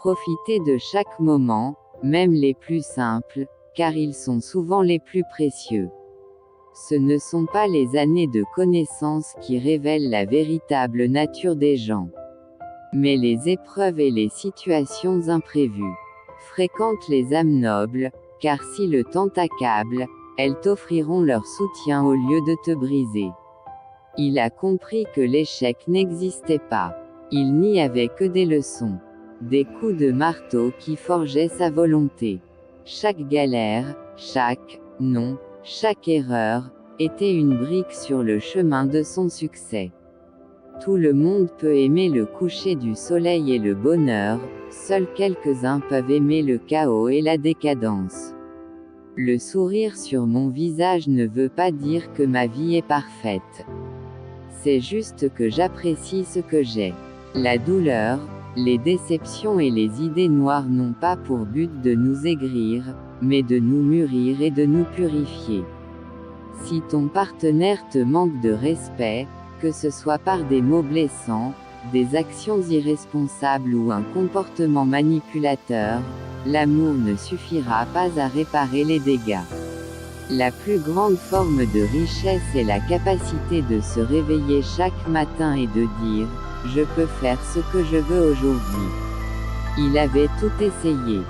Profitez de chaque moment, même les plus simples, car ils sont souvent les plus précieux. Ce ne sont pas les années de connaissance qui révèlent la véritable nature des gens, mais les épreuves et les situations imprévues. Fréquente les âmes nobles, car si le temps t'accable, elles t'offriront leur soutien au lieu de te briser. Il a compris que l'échec n'existait pas. Il n'y avait que des leçons. Des coups de marteau qui forgeaient sa volonté. Chaque galère, chaque non, chaque erreur, était une brique sur le chemin de son succès. Tout le monde peut aimer le coucher du soleil et le bonheur, seuls quelques-uns peuvent aimer le chaos et la décadence. Le sourire sur mon visage ne veut pas dire que ma vie est parfaite. C'est juste que j'apprécie ce que j'ai. La douleur, les déceptions et les idées noires n'ont pas pour but de nous aigrir, mais de nous mûrir et de nous purifier. Si ton partenaire te manque de respect, que ce soit par des mots blessants, des actions irresponsables ou un comportement manipulateur, l'amour ne suffira pas à réparer les dégâts. La plus grande forme de richesse est la capacité de se réveiller chaque matin et de dire « Je peux faire ce que je veux aujourd'hui ». Il avait tout essayé.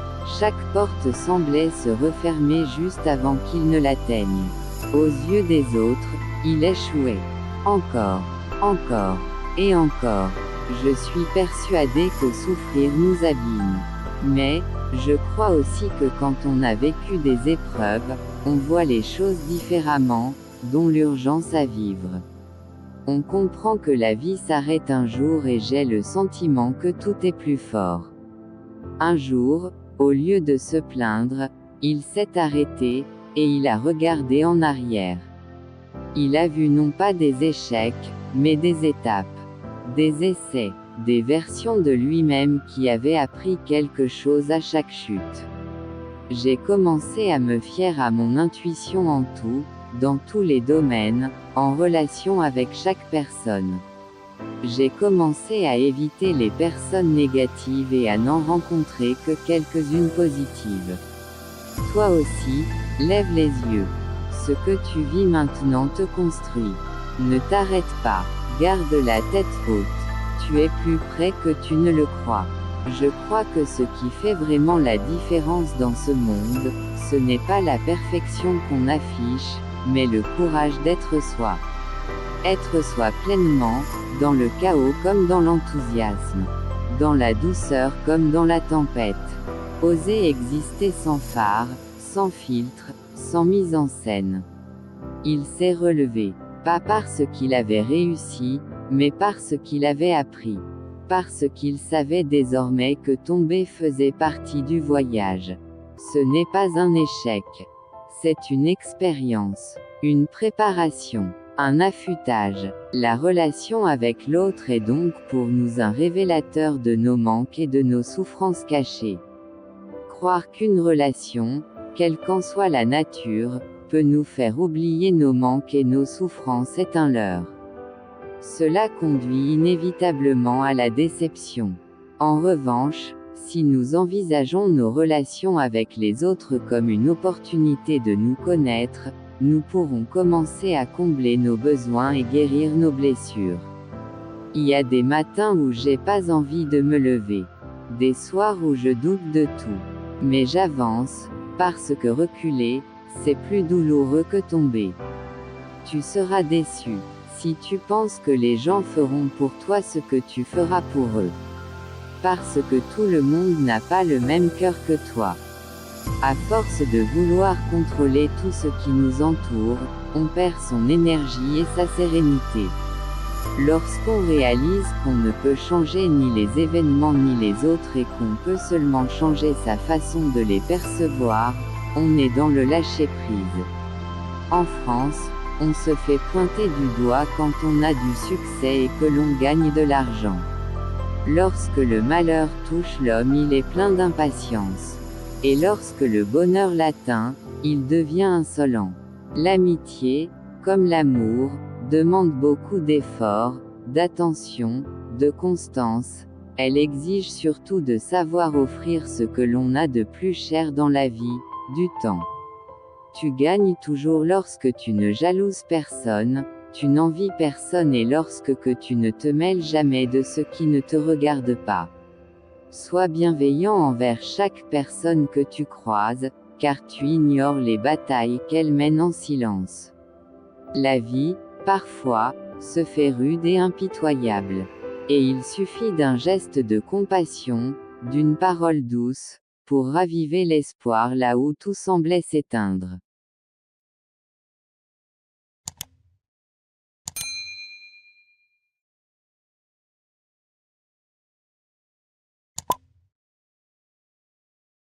Chaque porte semblait se refermer juste avant qu'il ne l'atteigne. Aux yeux des autres, il échouait. Encore, encore, et encore. Je suis persuadé que souffrir nous abîme. Mais, je crois aussi que quand on a vécu des épreuves, on voit les choses différemment, dont l'urgence à vivre. On comprend que la vie s'arrête un jour et j'ai le sentiment que tout est plus fort. Un jour, au lieu de se plaindre, il s'est arrêté, et il a regardé en arrière. Il a vu non pas des échecs, mais des étapes, des essais, des versions de lui-même qui avaient appris quelque chose à chaque chute. J'ai commencé à me fier à mon intuition en tout, dans tous les domaines, en relation avec chaque personne. J'ai commencé à éviter les personnes négatives et à n'en rencontrer que quelques-unes positives. Toi aussi, lève les yeux. Ce que tu vis maintenant te construit. Ne t'arrête pas. Garde la tête haute. Tu es plus près que tu ne le crois. Je crois que ce qui fait vraiment la différence dans ce monde, ce n'est pas la perfection qu'on affiche, mais le courage d'être soi. Être soi pleinement, dans le chaos comme dans l'enthousiasme. Dans la douceur comme dans la tempête. Oser exister sans phare, sans filtre, sans mise en scène. Il s'est relevé, pas parce qu'il avait réussi, mais parce qu'il avait appris. Parce qu'il savait désormais que tomber faisait partie du voyage. Ce n'est pas un échec. C'est une expérience, une préparation, un affûtage. La relation avec l'autre est donc pour nous un révélateur de nos manques et de nos souffrances cachées. Croire qu'une relation, quelle qu'en soit la nature, peut nous faire oublier nos manques et nos souffrances est un leurre. Cela conduit inévitablement à la déception. En revanche, si nous envisageons nos relations avec les autres comme une opportunité de nous connaître, nous pourrons commencer à combler nos besoins et guérir nos blessures. Il y a des matins où j'ai pas envie de me lever. Des soirs où je doute de tout. Mais j'avance, parce que reculer, c'est plus douloureux que tomber. Tu seras déçu, si tu penses que les gens feront pour toi ce que tu feras pour eux. Parce que tout le monde n'a pas le même cœur que toi. À force de vouloir contrôler tout ce qui nous entoure, on perd son énergie et sa sérénité. Lorsqu'on réalise qu'on ne peut changer ni les événements ni les autres et qu'on peut seulement changer sa façon de les percevoir, on est dans le lâcher-prise. En France, on se fait pointer du doigt quand on a du succès et que l'on gagne de l'argent. Lorsque le malheur touche l'homme, il est plein d'impatience. Et lorsque le bonheur l'atteint, il devient insolent. L'amitié, comme l'amour, demande beaucoup d'efforts, d'attention, de constance. Elle exige surtout de savoir offrir ce que l'on a de plus cher dans la vie, du temps. Tu gagnes toujours lorsque tu ne jalouses personne, tu n'envies personne et lorsque que tu ne te mêles jamais de ce qui ne te regarde pas. Sois bienveillant envers chaque personne que tu croises, car tu ignores les batailles qu'elle mène en silence. La vie, parfois, se fait rude et impitoyable. Et il suffit d'un geste de compassion, d'une parole douce, pour raviver l'espoir là où tout semblait s'éteindre.